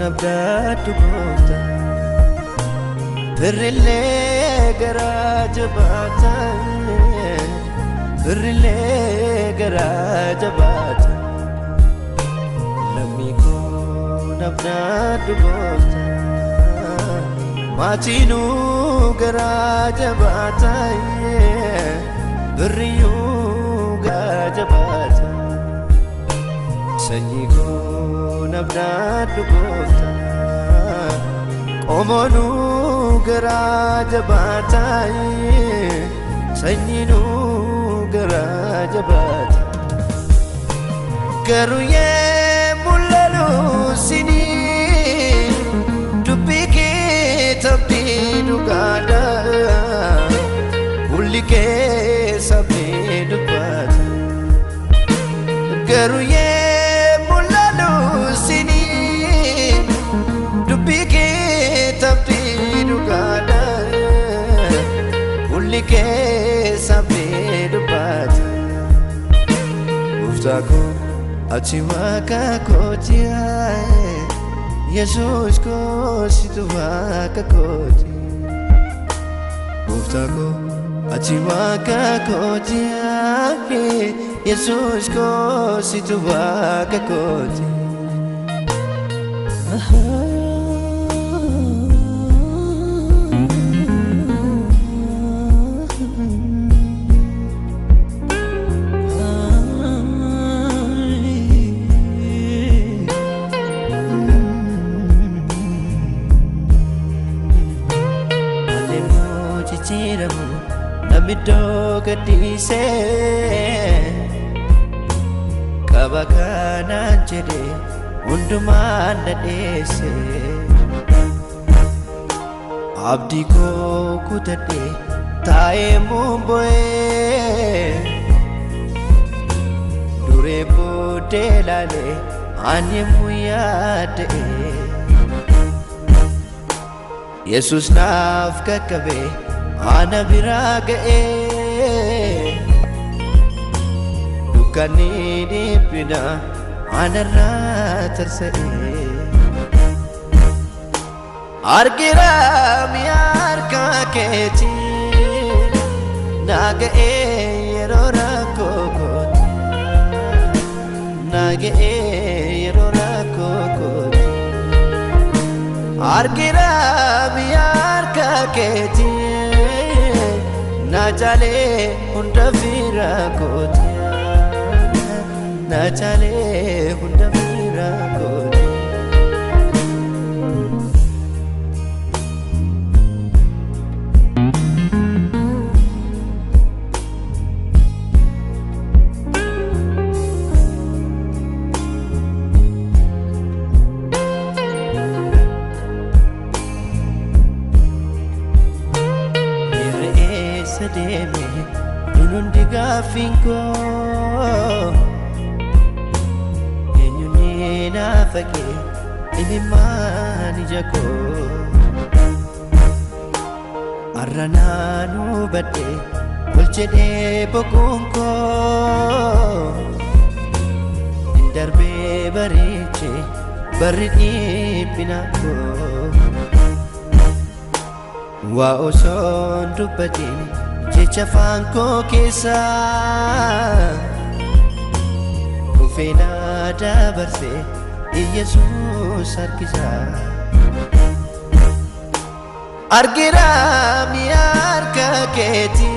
nabdatu goota birrilee garaa jabaata birrilee garaa jabaata lammii koo nabdatu goota maatinuu garaa jabaata birriyuu garaa jabaata sanyii koo nabdatu goota qomoonuu garaa jabaata sanyiinuu garaa jabaata garuu yee mul'alu sinii dubbii kee tabbii dhugaadha hulli kee sabni dubbata garuu yee mul'alu sinii dubbii kee tabbii dhugaadha hulli kee sabni dubbata gooftaa koo ati waaqa kooti Yesuus koo situ waaqa kooti gooftaa koo ati waaqa kooti Yesuus koo situ waaqa kooti Namiddoo gadhiisee qaba kanaan jedhee hundumaan nadheesse abdii koo kutadhee taa'ee muumbo'ee duree booddee laalee ani yemmuu yaadda'ee Yesuus naaf qaqqabee ana biraa ga'ee dukkanni dhiphina anarraa tarsa'ee argira mi'a harka keetii naa ga'ee yeroo rakkoo kooti naa ga'ee yeroo rakkoo kooti argira mi'a harka keetii Nachale hunda fira kotia Nachale hunda fira kotia Deme nunundi gafinko enyuni nafake inimani jako arrananu bade bolchede bokunko indarbe bariche baridi pinako wa oson dubbatin jecha fanko keessa ufena dabarse Yesuus harkisa argira mi'a harka keetii